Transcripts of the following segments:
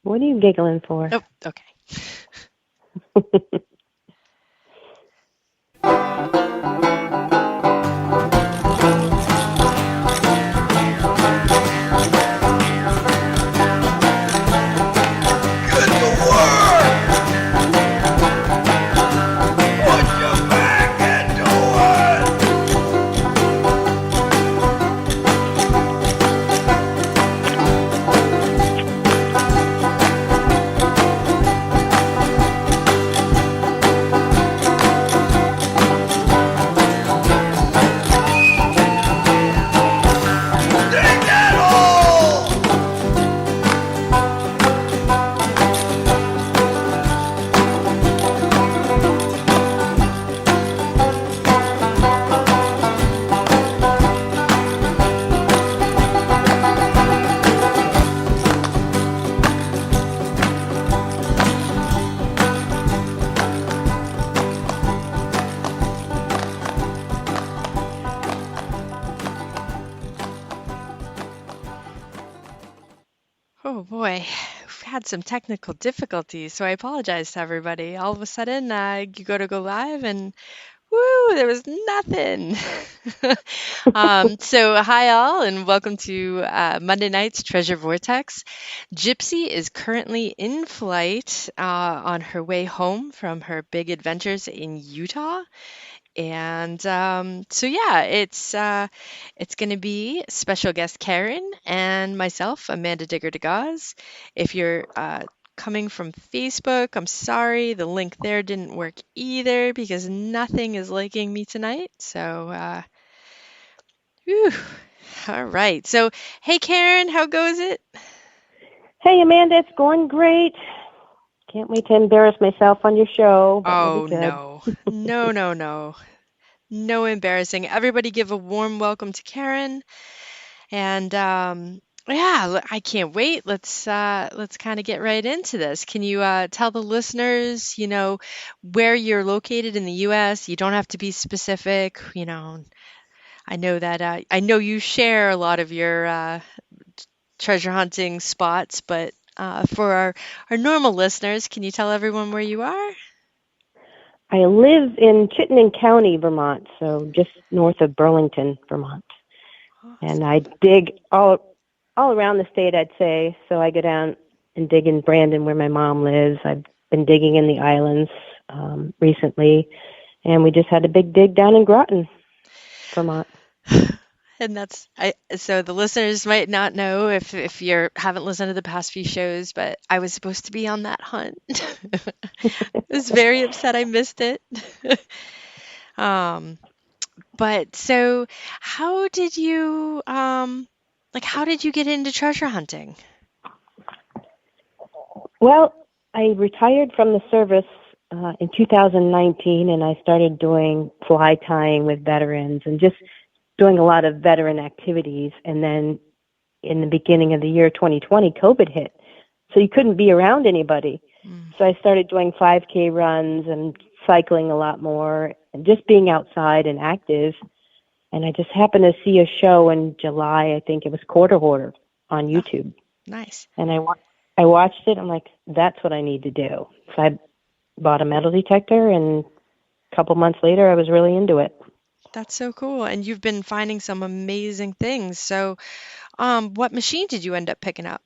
What are you giggling for? Oh, okay. Oh boy, we've had some technical difficulties, so I apologize to everybody. All of a sudden, you go live and woo, there was nothing. So hi all, and welcome to Monday night's Treasure Vortex. Gypsy is currently in flight on her way home from her big adventures in Utah. And so yeah, it's going to be special guest Karin and myself, Amanda Digger Degaz. If you're coming from Facebook, I'm sorry, the link there didn't work either because nothing is liking me tonight. So, whew. All right. So, hey Karin, how goes it? Hey, Amanda, it's going great. Can't wait to embarrass myself on your show. But Oh we'll be good. no. No embarrassing. Everybody give a warm welcome to Karin. And yeah, I can't wait. Let's kind of get right into this. Can you tell the listeners, where you're located in the U.S.? You don't have to be specific. I know that I know you share a lot of your treasure hunting spots, but for our normal listeners, can you tell everyone where you are? I live in Chittenden County, Vermont, so just north of Burlington, Vermont. And I dig all around the state, I'd say. So I go down and dig in Brandon, where my mom lives. I've been digging in the islands recently, and we just had a big dig down in Groton, Vermont. And so the listeners might not know if you haven't listened to the past few shows, but I was supposed to be on that hunt. I was very upset I missed it. But so how did you how did you get into treasure hunting? Well, I retired from the service in 2019, and I started doing fly tying with veterans and just doing a lot of veteran activities. And then in the beginning of the year 2020, COVID hit. So you couldn't be around anybody. So I started doing 5K runs and cycling a lot more and just being outside and active. And I just happened to see a show in July, I think it was Quarter Hoarder on YouTube. Nice. And I watched it. I'm like, that's what I need to do. So I bought a metal detector, and a couple months later, I was really into it. That's so cool. And you've been finding some amazing things. So what machine did you end up picking up?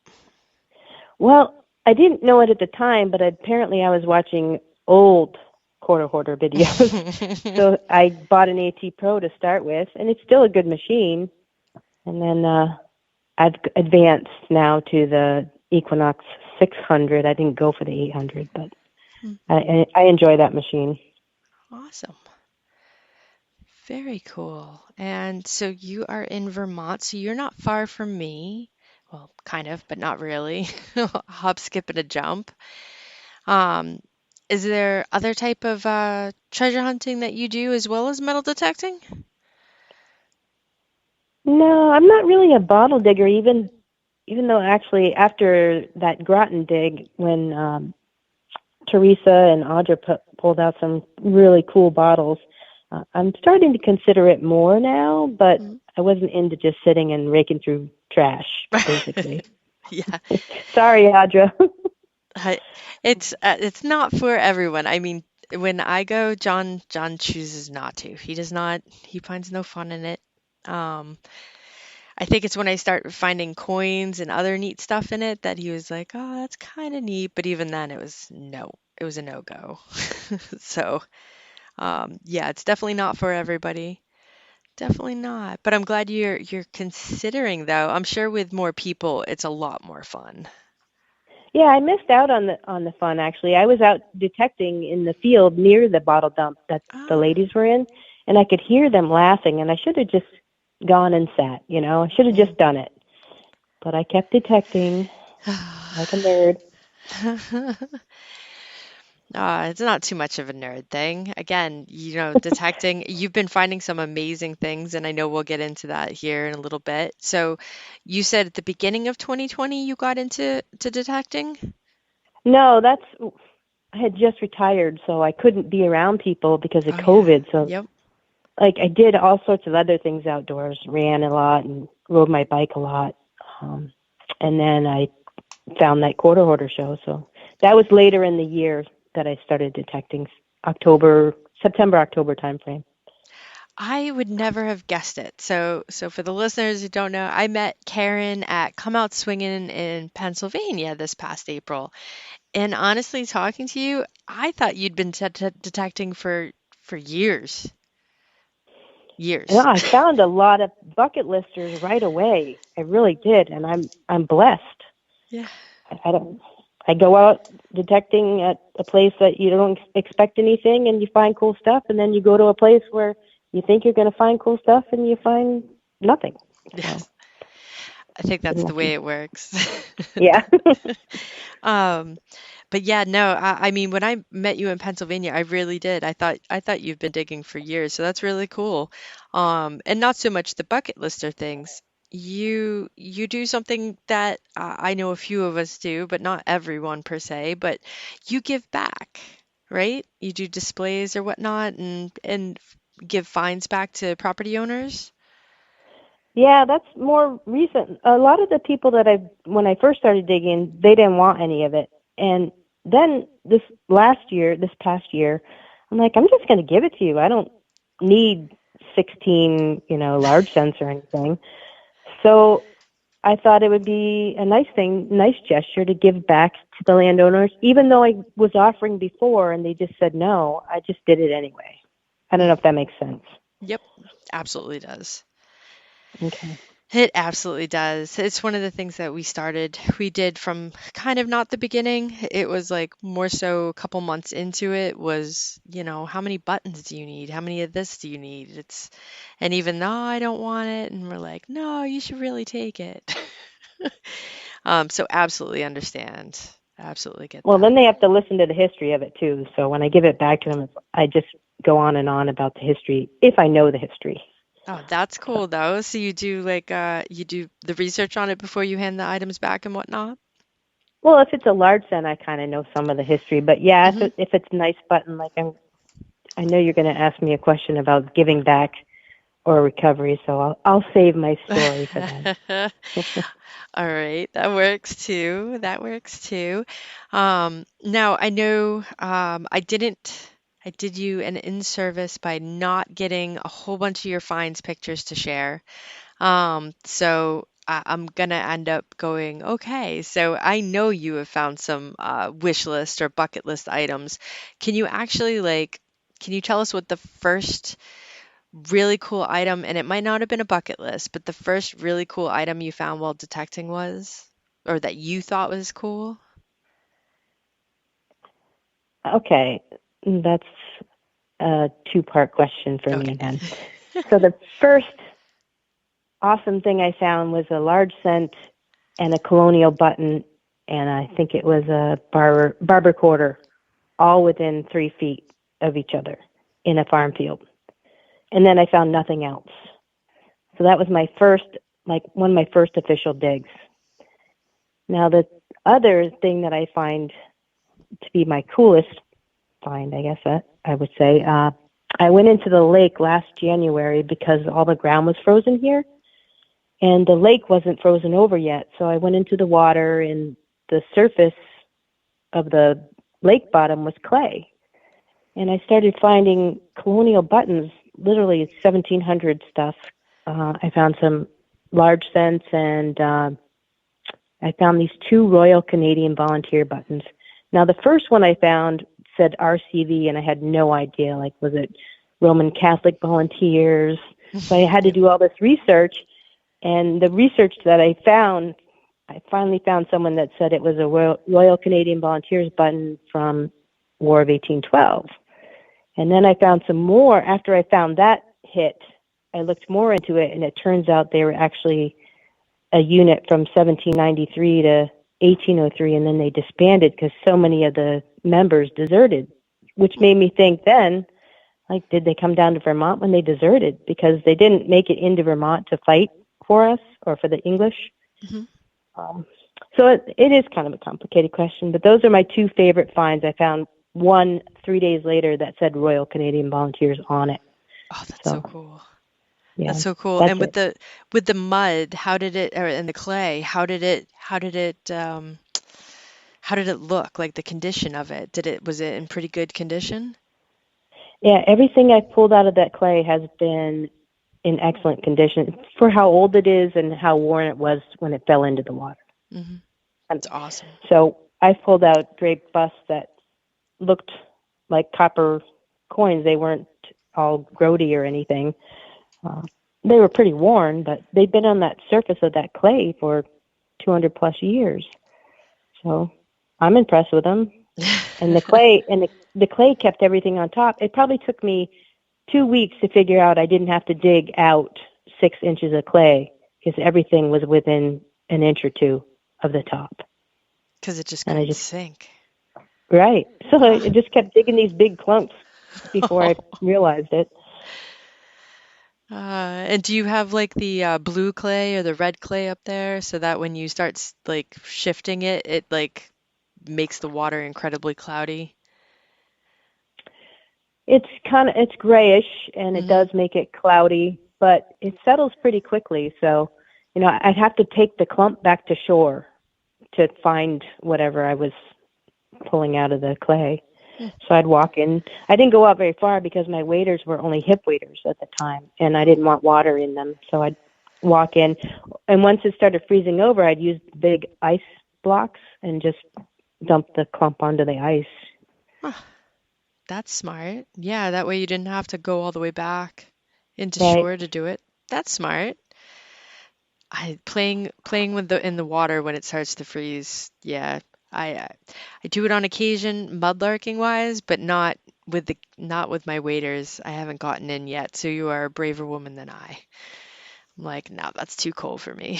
Well, I didn't know it at the time, but apparently I was watching old Quarter Hoarder videos. So I bought an AT Pro to start with, and it's still a good machine. And then I've advanced now to the Equinox 600. I didn't go for the 800, but I enjoy that machine. Awesome. Very cool. And so you are in Vermont, so you're not far from me. Well, kind of, but not really. Hop, skip, and a jump. Is there other type of treasure hunting that you do as well as metal detecting? No, I'm not really a bottle digger, even though actually after that Groton dig, when Teresa and Audra pulled out some really cool bottles, I'm starting to consider it more now, but I wasn't into just sitting and raking through trash, basically. Yeah. Sorry, Audra. I- it's not for everyone. I mean, when I go, John chooses not to. He does not. He finds no fun in it. Um, I think it's when I start finding coins and other neat stuff in it that he was like, "Oh, that's kind of neat." But even then, it was no. It was a no-go. So, yeah, it's definitely not for everybody. Definitely not. But I'm glad you're considering though. I'm sure with more people, it's a lot more fun. Yeah, I missed out on the fun actually. I was out detecting in the field near the bottle dump that the Ah, ladies were in, and I could hear them laughing, and I should have just gone and sat, you know. I should have just done it. But I kept detecting like a nerd. it's not too much of a nerd thing. Again, detecting, you've been finding some amazing things, and I know we'll get into that here in a little bit. So, you said at the beginning of 2020 you got into detecting? No, that's I had just retired, so I couldn't be around people because of Oh yeah. COVID. So Yep. like I did all sorts of other things outdoors, ran a lot and rode my bike a lot. Um, and then I found that quarter hoarder show. So that was later in the year that I started detecting September, October timeframe. I would never have guessed it. So for the listeners who don't know, I met Karen at Come Out Swingin' in Pennsylvania this past April. And honestly, talking to you, I thought you'd been detecting for years. And Years. I found a lot of bucket listers right away. I really did, and I'm blessed. Yeah. I don't. I go out detecting at a place that you don't expect anything, and you find cool stuff, and then you go to a place where you think you're going to find cool stuff, and you find nothing. So Yes. I think been that's the way lucky. it works. Yeah. Um, but yeah, no, I mean, when I met you in Pennsylvania, I really did. I thought you've been digging for years, so that's really cool. And not so much the bucket lister things. You do something that I know a few of us do, but not everyone per se, but you give back, right? You do displays or whatnot and give fines back to property owners. Yeah, that's more recent. A lot of the people that when I first started digging, they didn't want any of it. And then this past year, I'm like, I'm just going to give it to you. I don't need 16, large cents or anything. So I thought it would be a nice gesture to give back to the landowners, even though I was offering before and they just said no. I just did it anyway. I don't know Mm, if that makes sense. yep, absolutely does. Okay. It absolutely does. It's one of the things that we did from kind of not the beginning. It was like more so a couple months into it was, how many buttons do you need? How many of this do you need? And even though I don't want it, and we're like, no, you should really take it. So absolutely understand. Absolutely get Well, that. then they have to listen to the history of it too. So when I give it back to them, I just go on and on about the history if I know the history. Oh, that's So, cool though. So you do the research on it before you hand the items back and whatnot? well, if it's a large cent, I kind of know some of the history. But yeah, Hmm. if it's a nice button, like I know you're going to ask me a question about giving back or recovery, so I'll save my story for then. All right, that works too. That works too. Now I know I did you an in-service by not getting a whole bunch of your finds pictures to share. So I'm gonna end up going, okay, so I know you have found some wish list or bucket list items. Can you actually can you tell us what the first really cool item, and it might not have been a bucket list, but the first really cool item you found while detecting was, or that you thought was cool? Okay, that's a two-part question for me Okay. then. So the first awesome thing I found was a large cent and a colonial button, and I think it was a barber quarter, all within 3 feet of each other in a farm field. And then I found nothing else. So that was one of my first official digs. Now the other thing that I find to be my coolest find, I guess I would say, I went into the lake last January because all the ground was frozen here, and the lake wasn't frozen over yet. So I went into the water, and the surface of the lake bottom was clay. And I started finding colonial buttons, literally 1700 stuff. I found some large cents, and I found these two Royal Canadian Volunteer buttons. Now, the first one I found said RCV, and I had no idea. Like, was it Roman Catholic Volunteers? So I had to do all this research. And the research that I found, I finally found someone that said it was a Royal Canadian Volunteers button from War of 1812. And then I found some more. After I found that hit, I looked more into it, and it turns out they were actually a unit from 1793 to 1803, and then they disbanded because so many of the members deserted, which made me think then, like, did they come down to Vermont when they deserted? Because they didn't make it into Vermont to fight for us or for the English. So it is kind of a complicated question, but those are my two favorite finds. I found one 3 days later that said Royal Canadian Volunteers on it. Oh, that's so cool. Yeah, that's so cool. that's And with it. the mud, how did it, or and the clay, how did it look? Like the condition of it? Was it in pretty good condition? Yeah, everything I pulled out of that clay has been in excellent condition for how old it is and how worn it was when it fell into the water. That's awesome. So I've pulled out draped busts that looked like copper coins. They weren't all grody or anything. They were pretty worn, but they've been on that surface of that clay for 200 plus years. So I'm impressed with them. And the clay kept everything on top. It probably took me 2 weeks to figure out I didn't have to dig out 6 inches of clay because everything was within an inch or two of the top. Because it just couldn't sink. Right. So I just kept digging these big clumps before I realized it. And do you have like the blue clay or the red clay up there so that when you start like shifting it, it like makes the water incredibly cloudy? It's grayish, and it does make it cloudy, but it settles pretty quickly. So, I'd have to take the clump back to shore to find whatever I was pulling out of the clay. So I'd walk in. I didn't go out very far because my waders were only hip waders at the time, and I didn't want water in them. So I'd walk in, and once it started freezing over, I'd use big ice blocks and just dump the clump onto the ice. That's smart. Yeah, that way you didn't have to go all the way back into Right. shore to do it. That's smart. Playing with in the water when it starts to freeze. Yeah, I do it on occasion, mudlarking wise, but not with my waders. I haven't gotten in yet, so you are a braver woman than I. I'm like, no, that's too cold for me.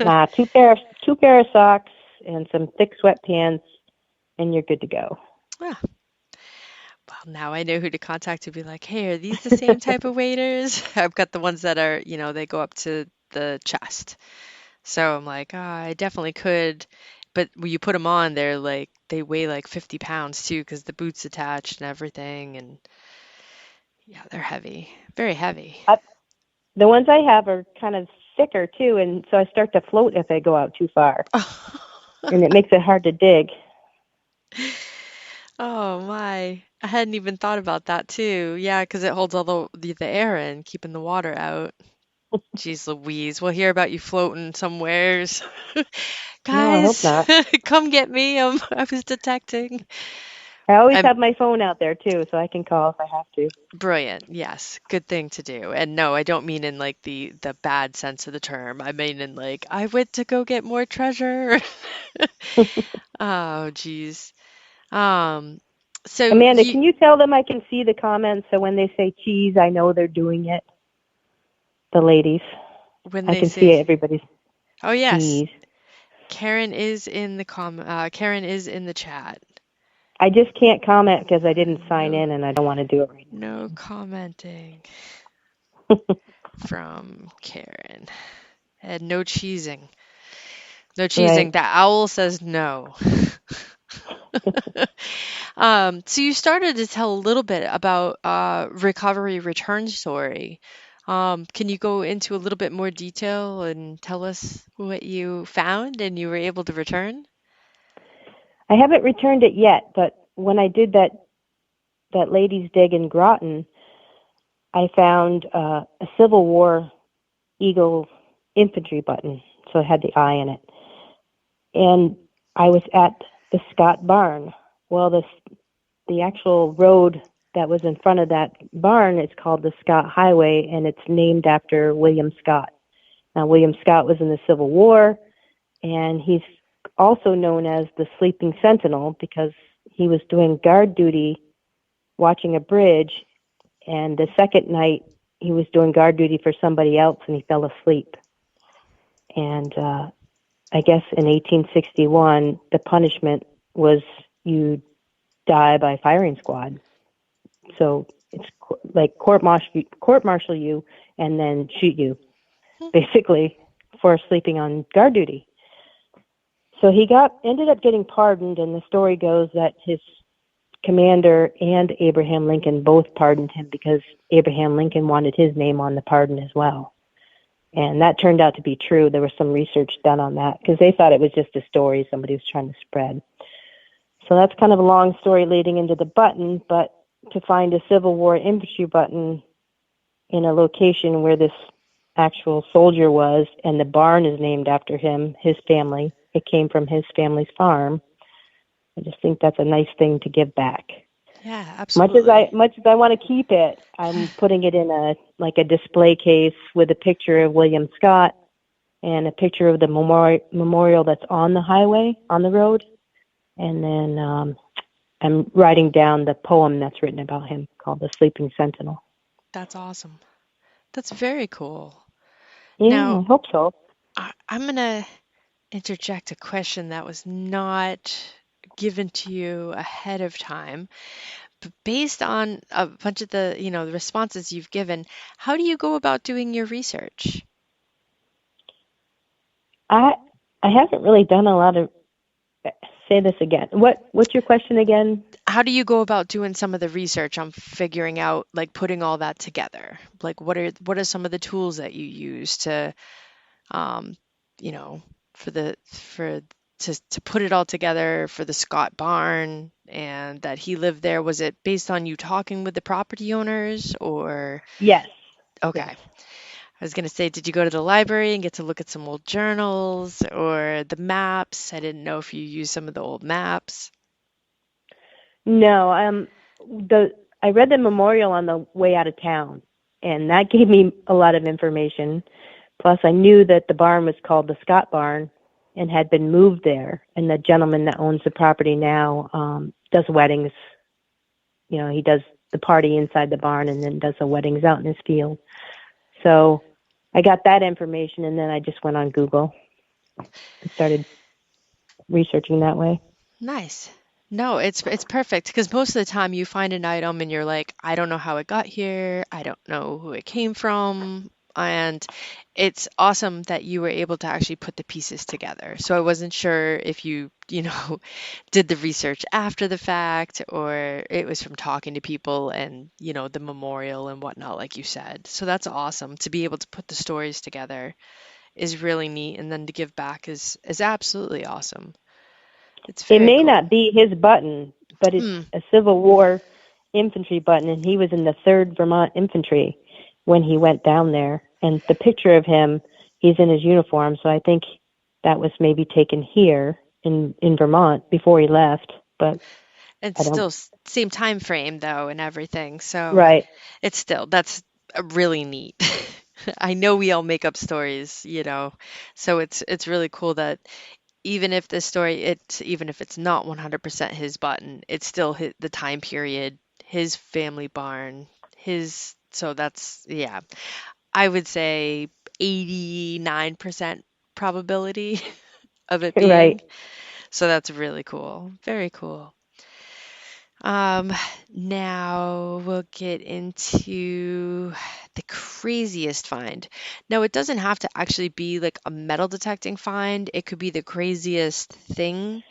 Nah, two pair of socks and some thick sweatpants, and you're good to go. Well, now I know who to contact to be like, hey, are these the same type of waders? I've got the ones that are, they go up to the chest. So I'm like, I definitely could. But when you put them on, they weigh like 50 pounds too, because the boot's attached and everything. And yeah, they're heavy, very heavy. The ones I have are kind of thicker too, and so I start to float if I go out too far. And it makes it hard to dig. Oh my. I hadn't even thought about that too. Yeah, because it holds all the air in, keeping the water out. Jeez Louise, we'll hear about you floating somewheres. Guys, no, I hope not. Come get me. I was detecting. I always have my phone out there too, so I can call if I have to. Brilliant. Yes, good thing to do. And no, I don't mean in like the bad sense of the term. I mean in like I went to go get more treasure. Oh, geez. So Amanda, can you tell them I can see the comments so when they say cheese, I know they're doing it? The ladies. When I they can say, see everybody's oh yes, cheese. Karen is in the Karen is in the chat. I just can't comment because I didn't sign in and I don't want to do it right now. No commenting from Karen. And no cheesing. No cheesing. Right. That owl says no. So you started to tell a little bit about recovery return story. Can you go into a little bit more detail and tell us what you found and you were able to return? I haven't returned it yet, but when I did that ladies' dig in Groton, I found a Civil War Eagle infantry button, so it had the eye in it. And I was at the Scott barn. Well, the actual road that was in front of that barn is called the Scott Highway, and it's named after William Scott. Now, William Scott was in the Civil War, and he's also known as the Sleeping Sentinel because he was doing guard duty watching a bridge, and the second night he was doing guard duty for somebody else, and he fell asleep. And I guess in 1861, the punishment was you die by firing squad. So it's like court-martial you and then shoot you, basically, for sleeping on guard duty. So he ended up getting pardoned, and the story goes that his commander and Abraham Lincoln both pardoned him because Abraham Lincoln wanted his name on the pardon as well. And that turned out to be true. There was some research done on that because they thought it was just a story somebody was trying to spread. So that's kind of a long story leading into the button, but to find a Civil War infantry button in a location where this actual soldier was, and the barn is named after him, his family. It came from his family's farm. I just think that's a nice thing to give back. Yeah, absolutely. Much as I want to keep it, I'm putting it in a display case with a picture of William Scott and a picture of the memorial that's on the highway, on the road. And then I'm writing down the poem that's written about him called The Sleeping Sentinel. That's awesome. That's very cool. Yeah, Now, I hope so. I'm going to interject a question that was not given to you ahead of time. But based on a bunch of the responses you've given, how do you go about doing your research? I haven't really done a lot of. Say this again. What's your question again? How do you go about doing some of the research on figuring out, like putting all that together? Like what are some of the tools that you use to, to put it all together for the Scott barn and that he lived there? Was it based on you talking with the property owners or? Yes. Okay. Yes. I was going to say, did you go to the library and get to look at some old journals or the maps? I didn't know if you used some of the old maps. No, I read the memorial on the way out of town, and that gave me a lot of information. Plus, I knew that the barn was called the Scott Barn and had been moved there. And the gentleman that owns the property now does weddings. He does the party inside the barn and then does the weddings out in his field. So I got that information, and then I just went on Google and started researching that way. Nice. No, it's perfect because most of the time you find an item and you're like, I don't know how it got here. I don't know who it came from. And it's awesome that you were able to actually put the pieces together. So I wasn't sure if you did the research after the fact or it was from talking to people and, the memorial and whatnot, like you said. So that's awesome to be able to put the stories together is really neat. And then to give back is absolutely awesome. It may not be his button, but it's a Civil War infantry button, and he was in the 3rd Vermont Infantry when he went down there. And the picture of him, he's in his uniform, so I think that was maybe taken here in Vermont before he left. But it's still same time frame though, and everything. So right, that's really neat. I know we all make up stories, so it's really cool that. Even if the story, even if it's not 100% his button, it's still the time period, his family barn, so that's, yeah, I would say 89% probability of it being. right. So that's really cool. Very cool. Now we'll get into the craziest find. Now, it doesn't have to actually be like a metal detecting find. It could be the craziest thing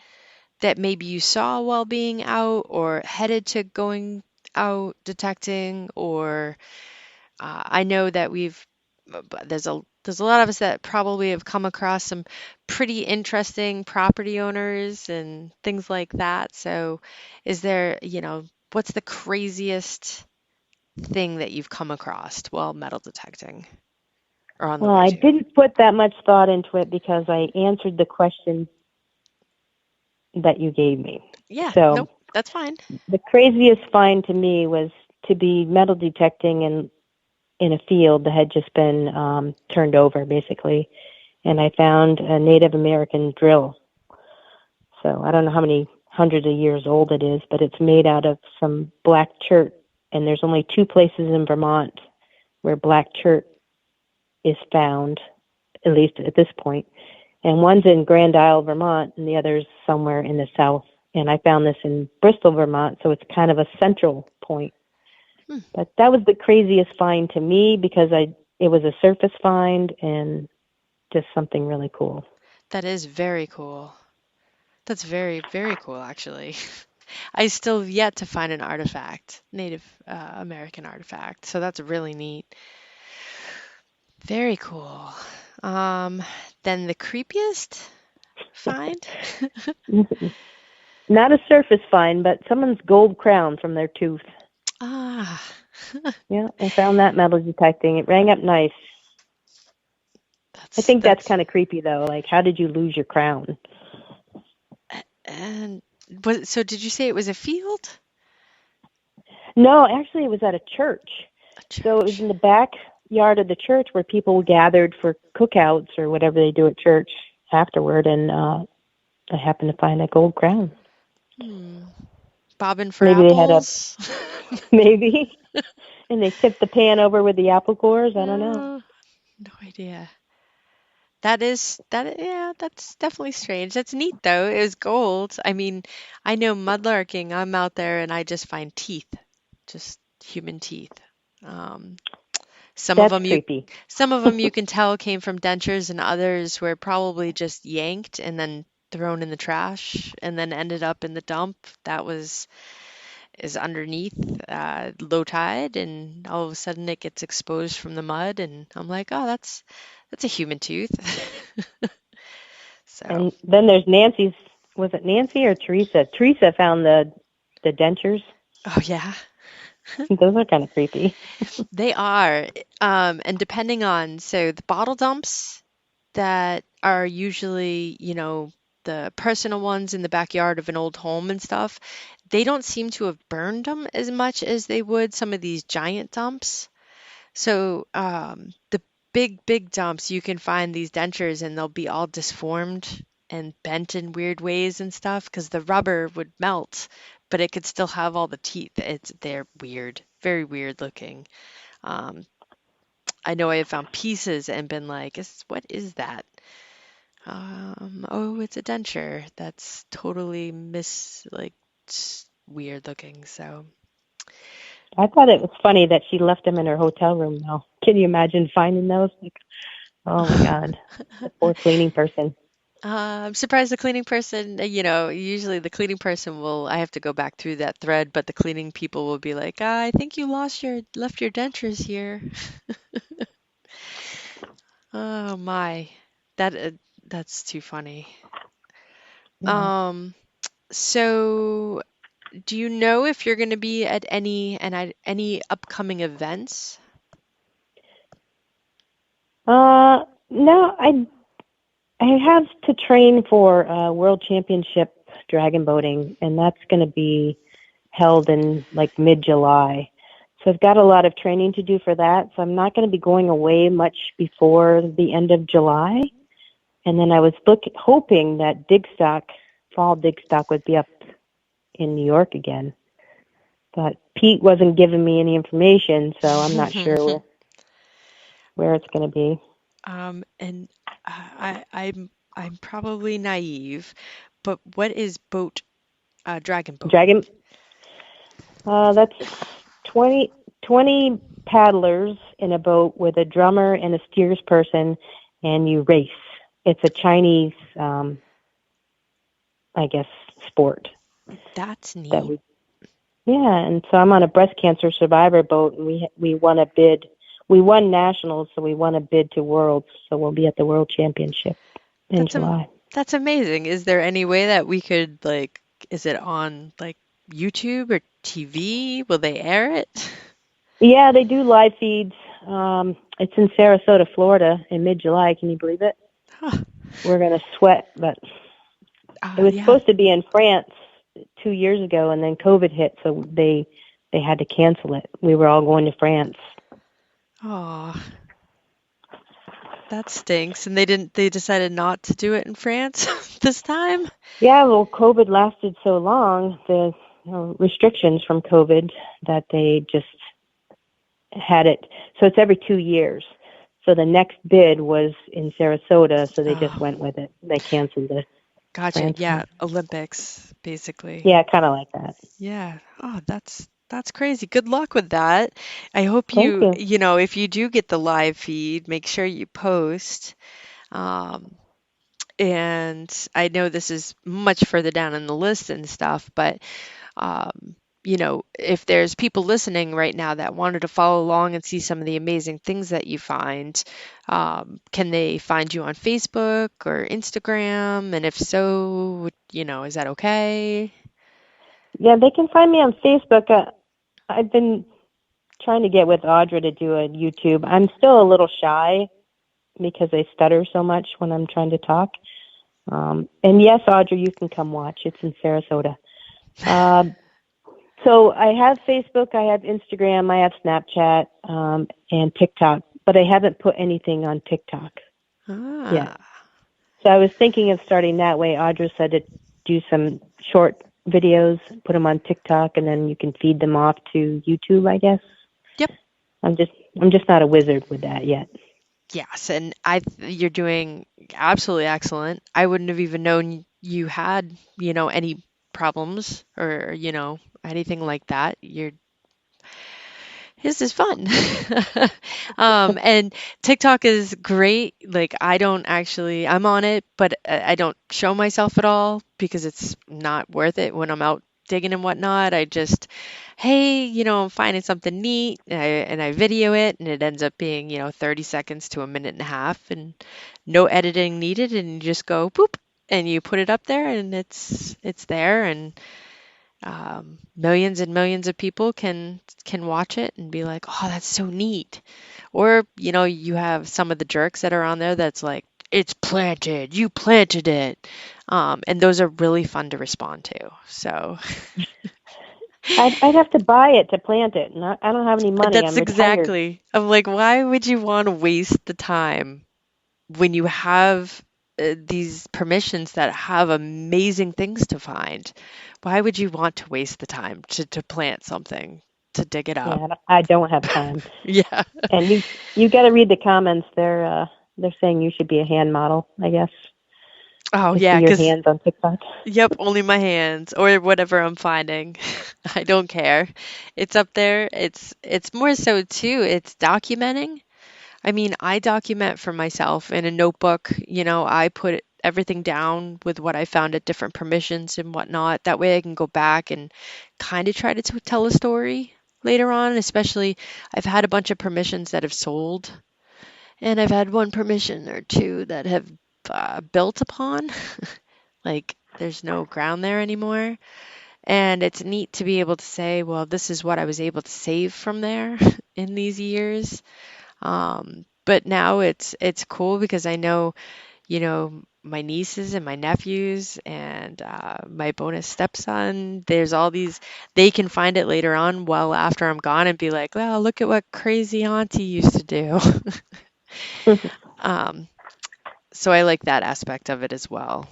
that maybe you saw while being out or headed to going out detecting, or I know that there's There's a lot of us that probably have come across some pretty interesting property owners and things like that. So, is there, what's the craziest thing that you've come across while metal detecting or on the Well, way I to? didn't put that much thought into it because I answered the question that you gave me. Yeah, So nope, that's fine. the craziest find to me was to be metal detecting in a field that had just been turned over, basically. And I found a Native American drill. So I don't know how many hundreds of years old it is, but it's made out of some black chert. And there's only two places in Vermont where black chert is found, at least at this point. And one's in Grand Isle, Vermont, and the other's somewhere in the south. And I found this in Bristol, Vermont, so it's kind of a central point. But that was the craziest find to me because it was a surface find and just something really cool. That is very cool. That's very, very cool, actually. I still have yet to find an artifact, Native American artifact. So that's really neat. Very cool. Um, then the creepiest find? Not a surface find, but someone's gold crown from their tooth. Ah, Yeah, I found that metal detecting. It rang up nice. I think that's kind of creepy, though. Like, how did you lose your crown? and so did you say it was a field? No, actually, it was at a church. A church. So it was in the backyard of the church where people gathered for cookouts or whatever they do at church afterward, and I happened to find a gold crown. Bobbing for Maybe apples? They had maybe. And they tipped the pan over with the apple cores. I don't know. No idea. Yeah, that's definitely strange. That's neat though. It was gold. I mean, I know mudlarking, I'm out there and I just find teeth, just human teeth. Um, some of That's them creepy. some of them you can tell came from dentures and others were probably just yanked and then thrown in the trash and then ended up in the dump. Is underneath low tide and all of a sudden it gets exposed from the mud and I'm like, oh, that's a human tooth. So, And then there's Nancy's. Was it Nancy or Teresa? Teresa found the dentures. oh yeah, Those are kind of creepy. they are. And depending on, so the bottle dumps that are usually, the personal ones in the backyard of an old home and stuff, they don't seem to have burned them as much as they would some of these giant dumps. So the big dumps, you can find these dentures and they'll be all disformed and bent in weird ways and stuff because the rubber would melt, but it could still have all the teeth. They're weird, very weird looking. Um, I know I have found pieces and been like, what is that? Oh, it's a denture. That's totally weird looking. So I thought it was funny that she left them in her hotel room, though. Can you imagine finding those? Like, oh my God, the poor cleaning person. I'm surprised the cleaning person, usually the cleaning person I have to go back through that thread, but the cleaning people will be like, I think you left your dentures here. Oh my, that that's too funny. Yeah. So do you know if you're going to be at any upcoming events? No, I have to train for World Championship dragon boating, and that's going to be held in like mid-July. So I've got a lot of training to do for that. So I'm not going to be going away much before the end of July. And then I was hoping that fall dig stock would be up in New York again. But Pete wasn't giving me any information, so I'm not sure where it's going to be. And I'm probably naive, but what is dragon boating? That's 20 paddlers in a boat with a drummer and a steersperson, and you race. It's a Chinese, I guess, sport. That's neat. Yeah, and so I'm on a breast cancer survivor boat, and we won a bid. we won nationals, so we won a bid to worlds. So we'll be at the World Championship in That's July. that's amazing. Is there any way that we could like, is it on like YouTube or TV? Will they air it? Yeah, they do live feeds. It's in Sarasota, Florida, in mid-July. Can you believe it? Huh. We're gonna sweat, but it was Yeah. supposed to be in France 2 years ago, and then COVID hit, so they had to cancel it. We were all going to France. Oh, that stinks. And they decided not to do it in France this time? Yeah, well, COVID lasted so long, the restrictions from COVID, that they just had it. So it's every 2 years. So the next bid was in Sarasota, so they just Oh, went with it. They canceled the gotcha. France Yeah, one. Olympics, basically. Yeah, kind of like that. Yeah. Oh, that's crazy. Good luck with that. I hope Thank you, you. if you do get the live feed, make sure you post. Um, and I know this is much further down in the list and stuff, but if there's people listening right now that wanted to follow along and see some of the amazing things that you find, can they find you on Facebook or Instagram? And if so, is that okay? Yeah, they can find me on Facebook. I've been trying to get with Audra to do a YouTube. I'm still a little shy because I stutter so much when I'm trying to talk. And yes, Audra, you can come watch. It's in Sarasota. So I have Facebook, I have Instagram, I have Snapchat, and TikTok, but I haven't put anything on TikTok yet. Ah, So I was thinking of starting that way. Audra said to do some short videos, put them on TikTok, and then you can feed them off to YouTube, I guess. yep. I'm just not a wizard with that yet. Yes, and you're doing absolutely excellent. I wouldn't have even known you had, any problems or, anything like that. This is fun. And TikTok is great. Like I'm on it, but I don't show myself at all because it's not worth it when I'm out digging and whatnot. I just, hey, I'm finding something neat and I video it and it ends up being, 30 seconds to a minute and a half and no editing needed and you just go boop and you put it up there and it's there and millions and millions of people can watch it and be like, oh, that's so neat. Or, you have some of the jerks that are on there that's like, it's planted, you planted it. And those are really fun to respond to. So I'd have to buy it to plant it, and I don't have any money. that's I'm retired. exactly, I'm like, why would you want to waste the time when you have these permissions that have amazing things to find? Why would you want to waste the time to plant something, to dig it up? Yeah, I don't have time. Yeah. And you got to read the comments. They're saying you should be a hand model, I guess, Oh, to see yeah, your because, hands on TikTok. yep, only my hands or whatever I'm finding. I don't care. It's up there. It's more so too, it's documenting. I mean, I document for myself in a notebook. I put everything down with what I found at different permissions and whatnot. That way I can go back and kind of try to tell a story later on, especially I've had a bunch of permissions that have sold, and I've had one permission or two that have built upon. Like there's no ground there anymore. And it's neat to be able to say, well, this is what I was able to save from there in these years. But now it's cool because I know, my nieces and my nephews and my bonus stepson, there's all these, they can find it later on well after I'm gone and be like, well, look at what crazy auntie used to do. Um, so I like that aspect of it as well.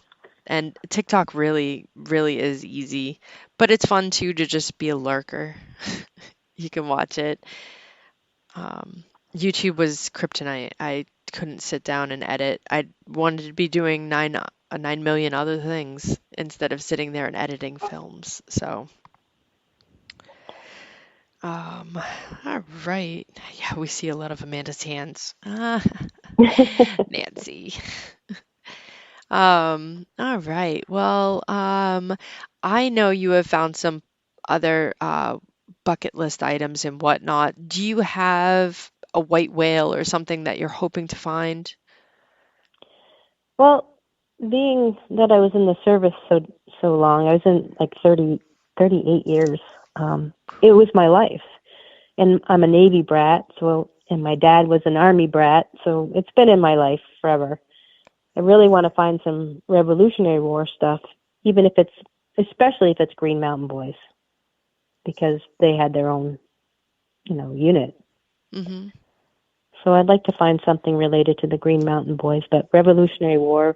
And TikTok really, really is easy, but it's fun too to just be a lurker. You can watch it. Um, YouTube was kryptonite. I couldn't sit down and edit. I wanted to be doing 9 million other things instead of sitting there and editing films. So, um, all right. Yeah, we see a lot of Amanda's hands. Nancy. All right. Well, I know you have found some other bucket list items and whatnot. Do you have a white whale or something that you're hoping to find? Well, being that I was in the service so long, I was in like 38 years. It was my life, and I'm a Navy brat, and my dad was an Army brat, so it's been in my life forever. I really want to find some Revolutionary War stuff, especially if it's Green Mountain Boys, because they had their own, unit. Mm-hmm. So I'd like to find something related to the Green Mountain Boys, but Revolutionary War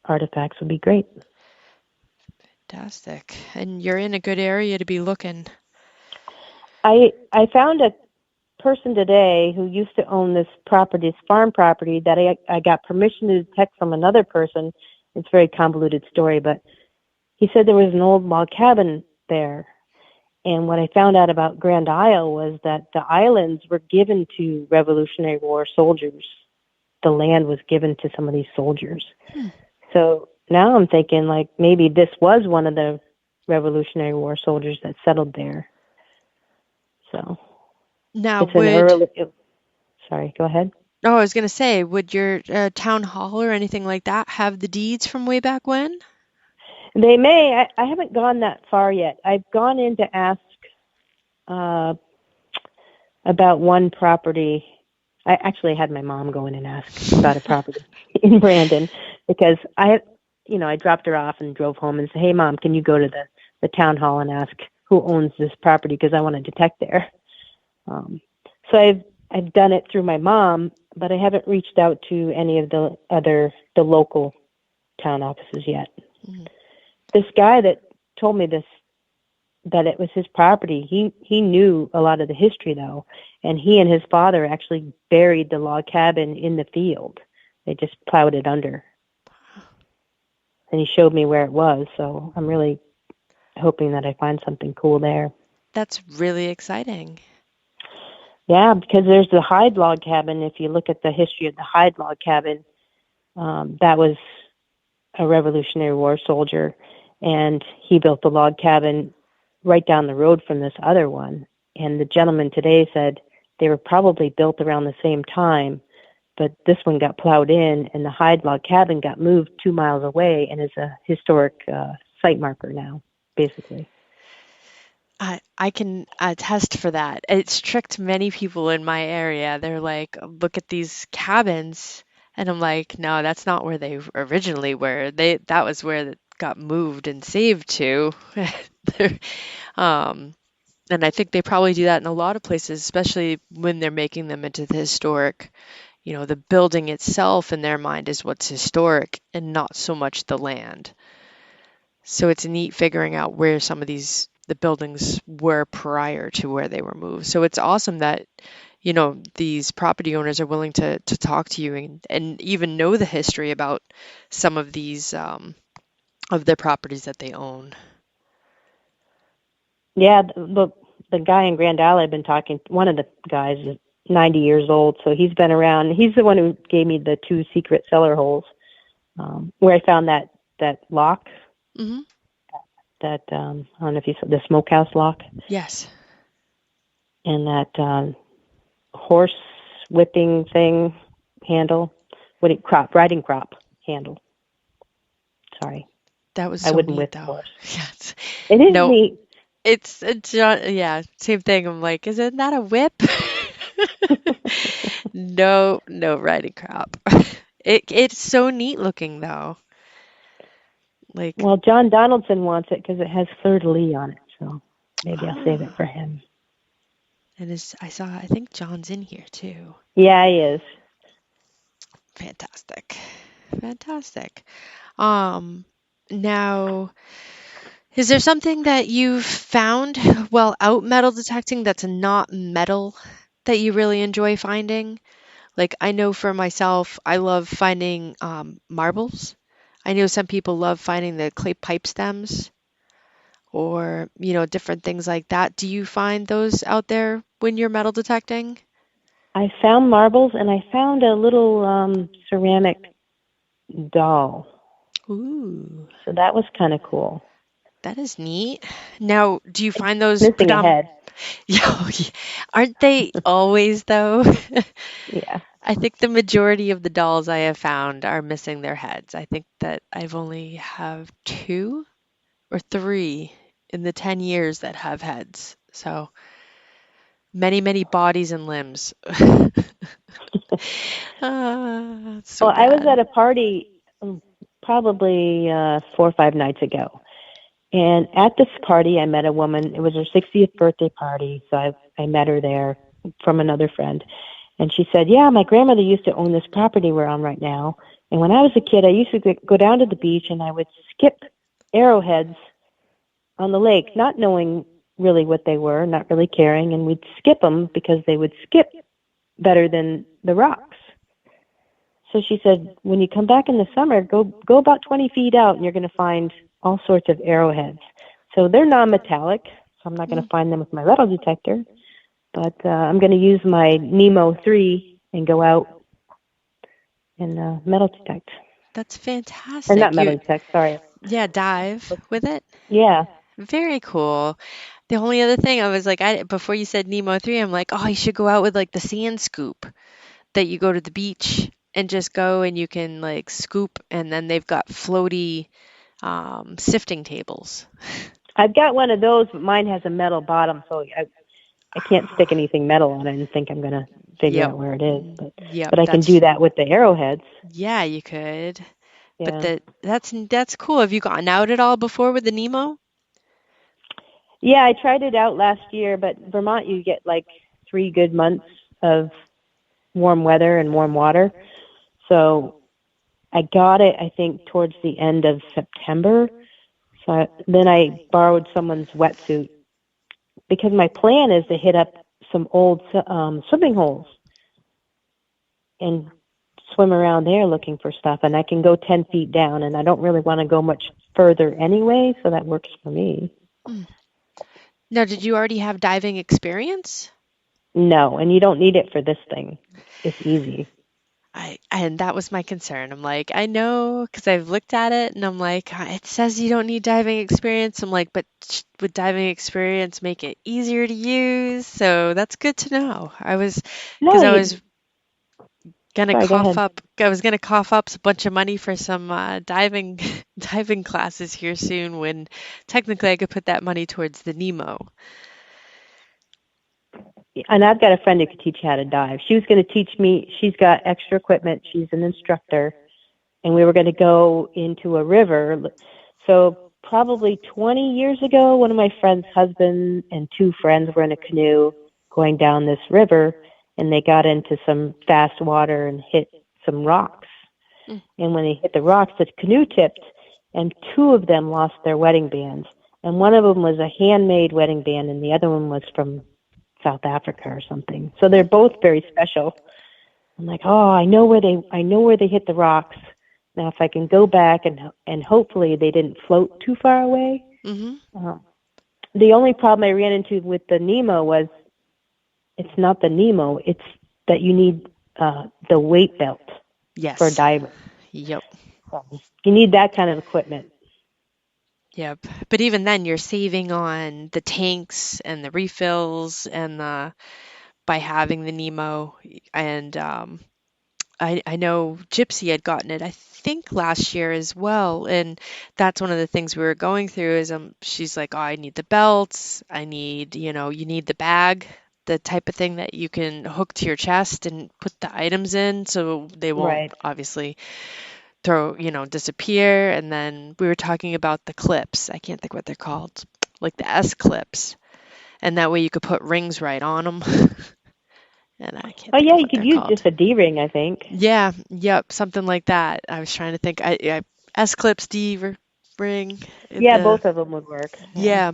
artifacts would be great. Fantastic. And you're in a good area to be looking. I found a person today who used to own this farm property, that I got permission to detect from another person. It's a very convoluted story, but he said there was an old log cabin there. And what I found out about Grand Isle was that the islands were given to Revolutionary War soldiers. The land was given to some of these soldiers. So now I'm thinking like maybe this was one of the Revolutionary War soldiers that settled there. So Now, sorry, go ahead. I was going to say, would your town hall or anything like that have the deeds from way back when? They may. I haven't gone that far yet. I've gone in to ask about one property. I actually had my mom go in and ask about a property in Brandon, because I dropped her off and drove home and said, "Hey, Mom, can you go to the town hall and ask who owns this property, because I want to detect there." So I've done it through my mom, but I haven't reached out to any of the local town offices yet. Mm-hmm. This guy that told me that it was his property, he knew a lot of the history though, and he and his father actually buried the log cabin in the field. They just plowed it under. And he showed me where it was, so I'm really hoping that I find something cool there. That's really exciting. Yeah, because there's the Hyde log cabin. If you look at the history of the Hyde log cabin, that was a Revolutionary War soldier, and he built the log cabin right down the road from this other one. And the gentleman today said they were probably built around the same time, but this one got plowed in, and the Hyde log cabin got moved 2 miles away and is a historic site marker now, basically. I can attest for that. It's tricked many people in my area. They're like, look at these cabins. And I'm like, no, that's not where they originally were. That was where it got moved and saved to. And I think they probably do that in a lot of places, especially when they're making them into the historic. The building itself in their mind is what's historic and not so much the land. So it's neat figuring out where some of the buildings were prior to where they were moved. So it's awesome that, these property owners are willing to talk to you and even know the history about some of these of their properties that they own. Yeah, the guy in Grand Isle I've been talking, one of the guys is 90 years old, so he's been around. He's the one who gave me the 2 secret cellar holes where I found that lock. Mm-hmm. That I don't know if you saw the smokehouse lock. Yes. And that horse whipping thing handle, riding crop handle. Sorry. That was so I wouldn't neat, whip though. horse. Yes. It is neat. It's yeah, same thing. I'm like, isn't that a whip? No riding crop. It's so neat looking though. Well, John Donaldson wants it because it has fleur-de-lis on it, so maybe I'll save it for him. And I think John's in here too. Yeah, he is. Fantastic. Now, is there something that you've found while out metal detecting that's not metal that you really enjoy finding? Like, I know for myself, I love finding marbles. I know some people love finding the clay pipe stems or, different things like that. Do you find those out there when you're metal detecting? I found marbles, and I found a little ceramic doll. Ooh. So that was kind of cool. That is neat. Now, do you find those missing a head? Yeah, aren't they always though? Yeah. I think the majority of the dolls I have found are missing their heads. I think that I've only have two or three in the 10 years that have heads. So many, many bodies and limbs. Ah, it's so Well, I was bad. at a party probably 4 or 5 nights ago. And at this party, I met a woman. It was her 60th birthday party. So I met her there from another friend. And she said, yeah, my grandmother used to own this property we're on right now. And when I was a kid, I used to go down to the beach and I would skip arrowheads on the lake, not knowing really what they were, not really caring. And we'd skip them because they would skip better than the rocks. So she said, when you come back in the summer, go about 20 feet out and you're going to find all sorts of arrowheads. So they're non-metallic, so I'm not going to find them with my metal detector. But I'm going to use my Nemo 3 and go out and metal detect. That's Or not fantastic. metal detect, sorry. Yeah, dive with it. Yeah. Very cool. The only other thing I was like, before you said Nemo 3, I'm like, oh, you should go out with like the sand scoop that you go to the beach and just go and you can like scoop, and then they've got floaty sifting tables. I've got one of those, but mine has a metal bottom, so I can't stick anything metal on it and think I'm going to figure Yep. out where it is. Yep. But I can do that with the arrowheads. Yeah, you could. But Yeah. that's cool. Have you gotten out at all before with the Nemo? Yeah, I tried it out last year, but Vermont, you get like 3 good months of warm weather and warm water. So I got it, I think, towards the end of September. So then I borrowed someone's wetsuit because my plan is to hit up some old swimming holes and swim around there looking for stuff. And I can go 10 feet down, and I don't really want to go much further anyway, so that works for me. Now, did you already have diving experience? No, and you don't need it for this thing. It's easy. And that was my concern. I'm like, I know because I've looked at it and I'm like, it says you don't need diving experience. I'm like, but would diving experience make it easier to use? So that's good to know. No, Because I was gonna sorry, go cough ahead. up, I was gonna cough up a bunch of money for some diving diving classes here soon when technically I could put that money towards the Nemo. And I've got a friend who could teach you how to dive. She was going to teach me. She's got extra equipment. She's an instructor. And we were going to go into a river. So probably 20 years ago, one of my friend's husband and 2 friends were in a canoe going down this river, and they got into some fast water and hit some rocks. And when they hit the rocks, the canoe tipped, and 2 of them lost their wedding bands. And one of them was a handmade wedding band, and the other one was from South Africa or something. So they're both very special. I'm like, oh, I know where they hit the rocks. Now, if I can go back and hopefully they didn't float too far away. Mm-hmm. The only problem I ran into with the Nemo was it's not the Nemo. It's that you need the weight belt for a Yes. diver. Yep. You need that kind of equipment. Yep. But even then, you're saving on the tanks and the refills and by having the Nemo. And I know Gypsy had gotten it, I think last year as well. And that's one of the things we were going through is she's like, oh, I need the belts. I need, you need the bag, the type of thing that you can hook to your chest and put the items in so they won't Right. obviously disappear. And then we were talking about the clips. I can't think what they're called, like the S clips. And that way you could put rings right on them. And I can't Oh, think yeah, of you what could they're use called. just a D-ring, I think. Yeah, yep, something like that. I was trying to think. S clips, ring. Yeah, both of them would work. Yeah. Yeah,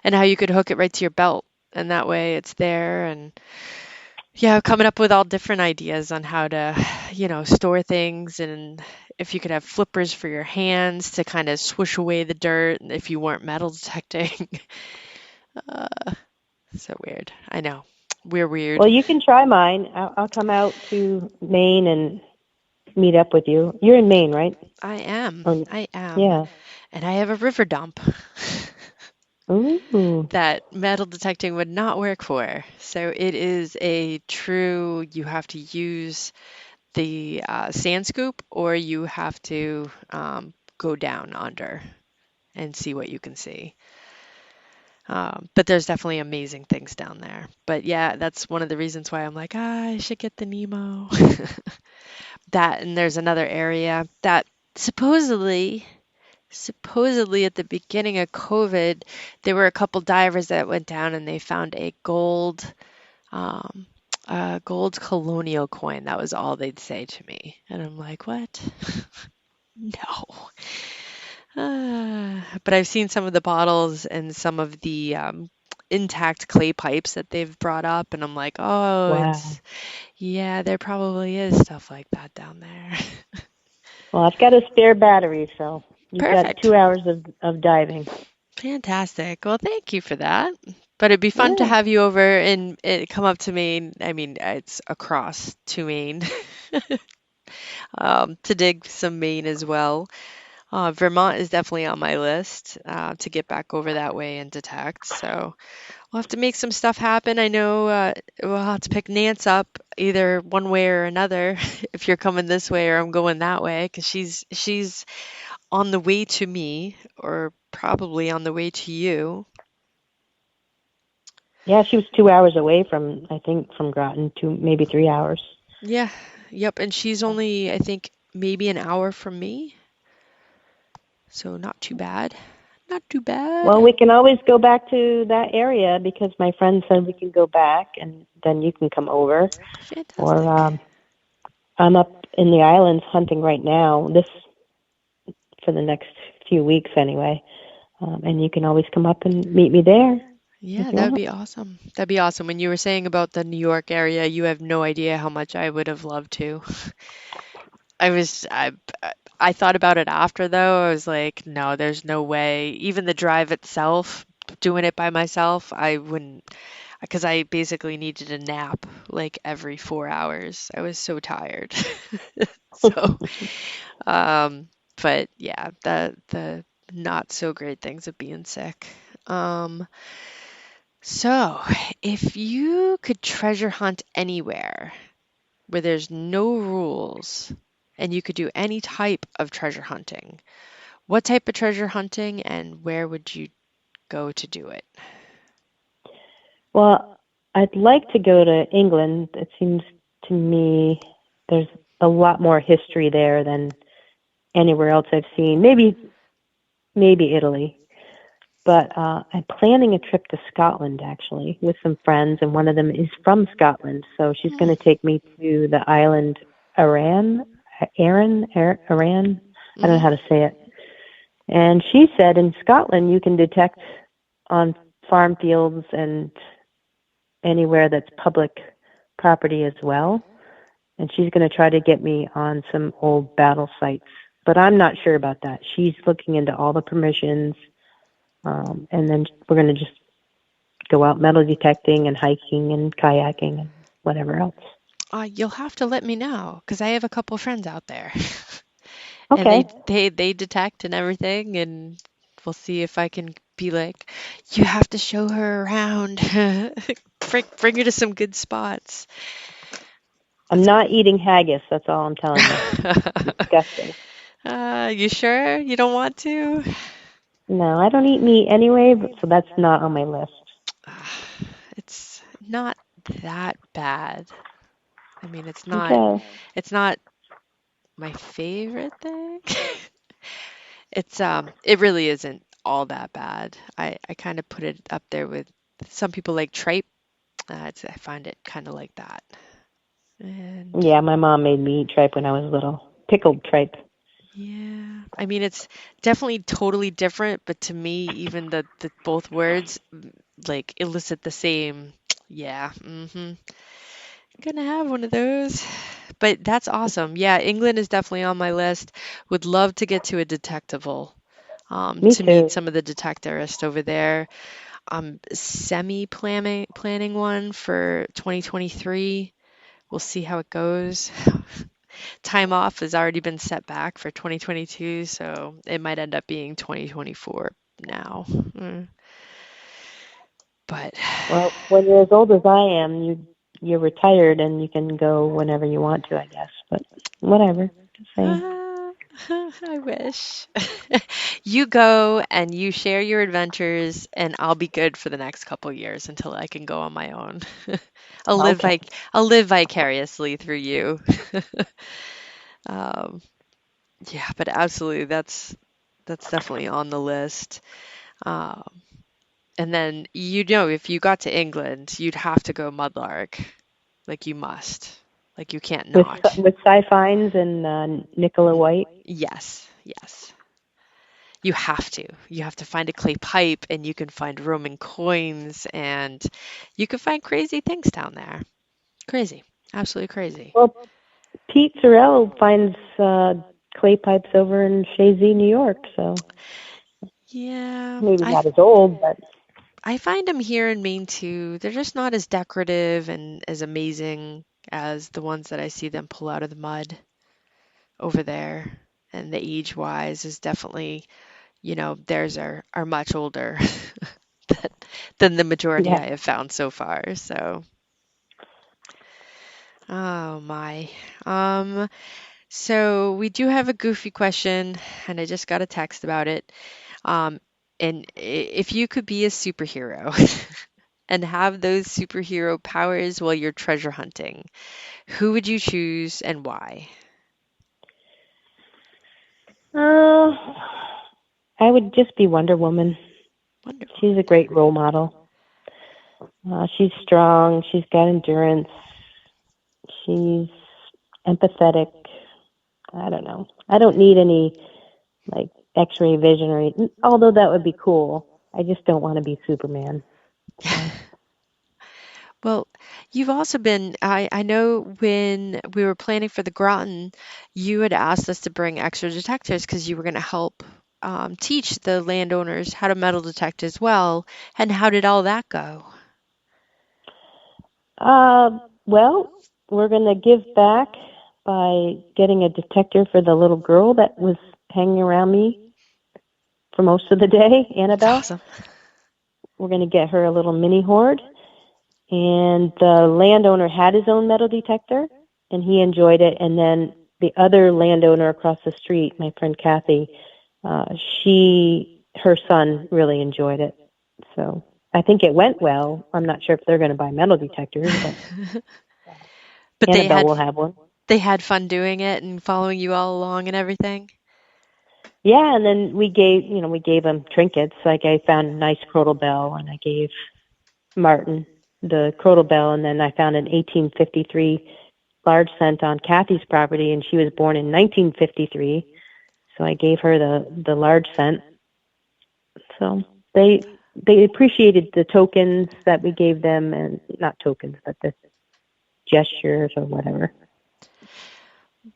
and how you could hook it right to your belt, and that way it's there. And yeah, coming up with all different ideas on how to, store things, and if you could have flippers for your hands to kind of swish away the dirt if you weren't metal detecting. So weird. I know. We're weird. Well, you can try mine. I'll come out to Maine and meet up with you. You're in Maine, right? I am. Or, I am. yeah. And I have a river dump. Ooh. that metal detecting would not work for. So it is a true, you have to use the sand scoop or you have to go down under and see what you can see. But there's definitely amazing things down there. But yeah, that's one of the reasons why I'm like, I should get the Nemo. That, and there's another area that supposedly at the beginning of COVID, there were a couple divers that went down and they found um, a gold colonial coin. That was all they'd say to me. And I'm like, what? No. But I've seen some of the bottles and some of the intact clay pipes that they've brought up, and I'm like, oh, Wow. yeah, there probably is stuff like that down there. Well, I've got a spare battery, so you've got Perfect. 2 hours of diving. Fantastic. Well, thank you for that. But it'd be fun to Yeah. have you over and come up to Maine. I mean, it's across to Maine, to dig some Maine as well. Vermont is definitely on my list to get back over that way and detect. So we'll have to make some stuff happen. I know we'll have to pick Nance up either one way or another if you're coming this way or I'm going that way because she's on the way to me or probably on the way to you. Yeah, she was 2 hours away from, I think, from Groton, maybe 3 hours. Yeah, yep. And she's only, I think, maybe an hour from me. So not too bad. Not too bad. Well, we can always go back to that area because my friend said we can go back and then you can come over. Or Fantastic. I'm up in the islands hunting right now, this for the next few weeks anyway. And you can always come up and meet me there if Yeah, you that would want. be awesome. That'd be awesome. When you were saying about the New York area, you have no idea how much I would have loved to. I was I thought about it after though. I was like, no, there's no way. Even the drive itself, doing it by myself, I wouldn't because I basically needed a nap like every 4 hours. I was so tired. So, um, but yeah, the not so great things of being sick. Um, so if you could treasure hunt anywhere where there's no rules and you could do any type of treasure hunting, what type of treasure hunting and where would you go to do it? Well, I'd like to go to England. It seems to me there's a lot more history there than anywhere else I've seen. Maybe Italy. But I'm planning a trip to Scotland actually with some friends, and one of them is from Scotland. So she's Hmm. going to take me to the island Aran. I don't know Hmm. how to say it. And she said in Scotland you can detect on farm fields and anywhere that's public property as well. And she's going to try to get me on some old battle sites. But I'm not sure about that. She's looking into all the permissions, and then we're going to just go out metal detecting and hiking and kayaking and whatever else. You'll have to let me know because I have a couple friends out there, and Okay. they detect and everything, and we'll see if I can be like, you have to show her around, bring her to some good spots. I'm not eating haggis. That's all I'm telling you. Disgusting. You sure you don't want to? No, I don't eat meat anyway, so that's not on my list. It's not that bad. I mean, Okay. it's not my favorite thing. It really isn't all that bad. I kind of put it up there with some people like tripe. I find it kind of like that. And Yeah, my mom made me eat tripe when I was little. Pickled tripe. yeah, I mean, it's definitely totally different, but to me, even the both words like elicit the same. Yeah, gonna have one of those. But that's awesome. Yeah, England is definitely on my list. Would love to get to a detectival, Me to meet too. some of the detectorists over there. Semi planning one for 2023. We'll see how it goes. Time off has already been set back for 2022, so it might end up being 2024 now. But Well, when you're as old as I am, you're retired and you can go whenever you want to, I guess. But whatever. Just saying. I wish. You go and you share your adventures, and I'll be good for the next couple years until I can go on my own. I'll live Okay. I'll live vicariously through you. Um, yeah, but absolutely, that's definitely on the list. Um, and then if you got to England, you'd have to go Mudlark, like you must, like you can't not. With Cy Fines and Nicola White. Yes, yes. You have to. You have to find a clay pipe, and you can find Roman coins, and you can find crazy things down there. Crazy. Absolutely crazy. Well, Pete Sorrell finds clay pipes over in Shazy, New York. So Yeah, maybe not as old, but I find them here in Maine too. They're just not as decorative and as amazing as the ones that I see them pull out of the mud over there. And the age wise is definitely, theirs are much older than, than the majority yeah. I have found so far. So, oh my. So we do have a goofy question, and I just got a text about it. Um, and if you could be a superhero and have those superhero powers while you're treasure hunting, who would you choose and why? Uh, I would just be Wonder Woman. Wonderful. She's a great role model. She's strong. She's got endurance. She's empathetic. I don't know. I don't need any like X-ray vision or anything, although that would be cool. I just don't want to be Superman. So. Well, you've also been, I know when we were planning for the Groton, you had asked us to bring extra detectors because you were going to help teach the landowners how to metal detect as well. And how did all that go? Well, we're going to give back by getting a detector for the little girl that was hanging around me for most of the day, Annabelle. Awesome. We're going to get her a little mini hoard. And the landowner had his own metal detector, and he enjoyed it. And then the other landowner across the street, my friend Kathy, her son really enjoyed it. So I think it went well. I'm not sure if they're going to buy metal detectors, but But Annabelle will have one. they had fun doing it and following you all along and everything. Yeah, and then we gave them trinkets. Like I found a nice crotal bell, and I gave Martin the crotal bell, and then I found an 1853 large cent on Kathy's property, and she was born in 1953. So I gave her the large cent. So they appreciated the tokens that we gave them, and not tokens, but the gestures or whatever.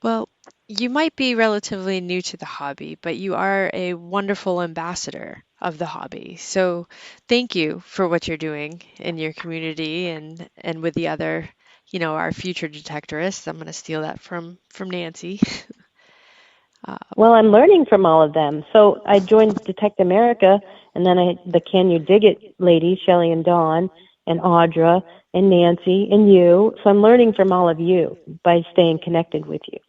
Well, you might be relatively new to the hobby, but you are a wonderful ambassador of the hobby. So thank you for what you're doing in your community and with the other, our future detectorists. I'm going to steal that from Nancy. Well, I'm learning from all of them. So I joined Detect America, and then the Can You Dig It ladies, Shelley and Dawn, and Audra, and Nancy, and you. So I'm learning from all of you by staying connected with you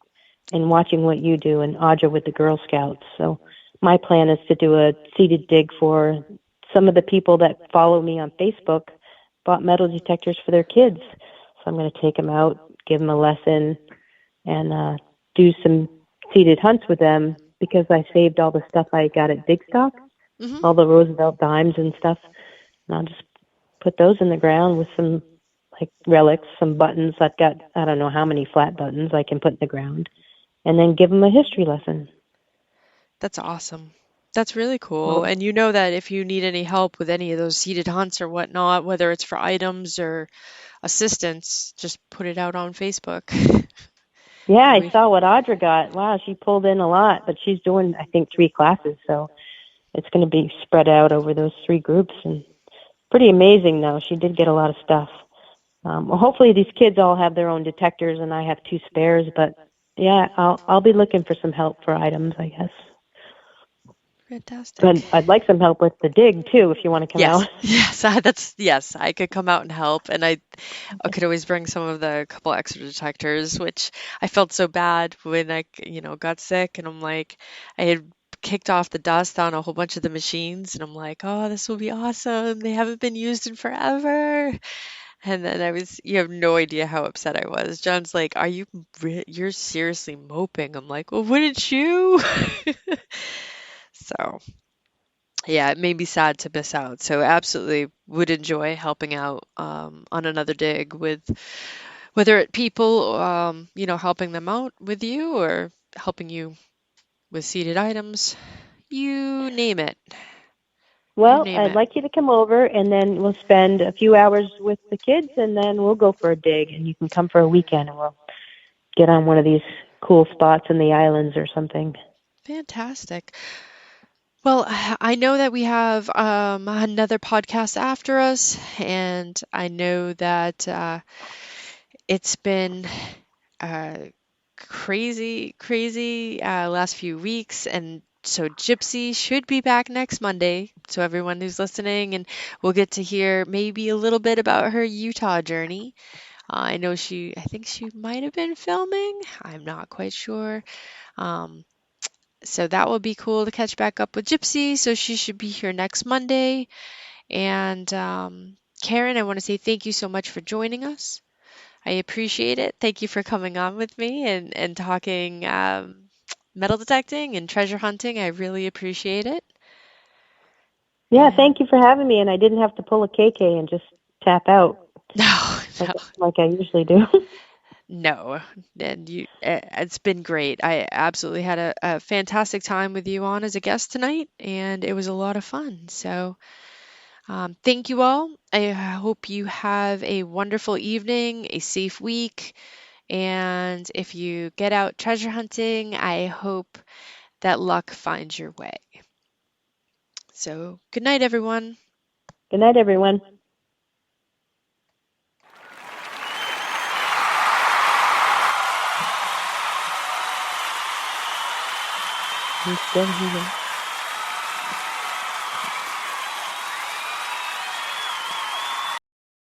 and watching what you do, and Audra with the Girl Scouts. So my plan is to do a seated dig for some of the people that follow me on Facebook, bought metal detectors for their kids. So I'm going to take them out, give them a lesson, and do some seated hunts with them because I saved all the stuff I got at Dig Stock, Mm-hmm. all the Roosevelt dimes and stuff. And I'll just put those in the ground with some like relics, some buttons. I've got, I don't know how many flat buttons I can put in the ground, and then give them a history lesson. That's awesome. That's really cool. Well, And you know that if you need any help with any of those seated hunts or whatnot, whether it's for items or assistance, just put it out on Facebook. yeah, And I saw what Audra got. Wow, she pulled in a lot, but she's doing, I think, 3 classes, so it's going to be spread out over those 3 groups. And pretty amazing, though. She did get a lot of stuff. Well, hopefully these kids all have their own detectors, and I have 2 spares. But yeah, I'll be looking for some help for items, I guess. Fantastic. But I'd like some help with the dig too, if you want to come Yes, out. yes, I could come out and help, and I could always bring some of the couple extra detectors, which I felt so bad when got sick, and I'm like, I had kicked off the dust on a whole bunch of the machines, and I'm like, oh, this will be awesome. They haven't been used in forever. And then you have no idea how upset I was. John's like, you're seriously moping. I'm like, well, wouldn't you? So. Yeah, it made me sad to miss out. So absolutely would enjoy helping out on another dig with whether it people helping them out with you or helping you with seated items. You name it. You Well, name I'd it. like you to come over, and then we'll spend a few hours with the kids, and then we'll go for a dig, and you can come for a weekend, and we'll get on one of these cool spots in the islands or something. Fantastic. Well, I know that we have another podcast after us, and I know that it's been uh, crazy last few weeks. And so Gypsy should be back next Monday. So everyone who's listening, and we'll get to hear maybe a little bit about her Utah journey. I think she might have been filming. I'm not quite sure. Um, so that will be cool to catch back up with Gypsy. So she should be here next Monday. And Karin, I want to say thank you so much for joining us. I appreciate it. Thank you for coming on with me and talking metal detecting and treasure hunting. I really appreciate it. Yeah, And thank you for having me, and I didn't have to pull a KK and just tap out no, like no, like I usually do. no. And it's been great. I absolutely had a fantastic time with you on as a guest tonight, and it was a lot of fun. So thank you all. I hope you have a wonderful evening, a safe week. And if you get out treasure hunting, I hope that luck finds your way. So, good night, everyone. Good night, everyone. I'm still here.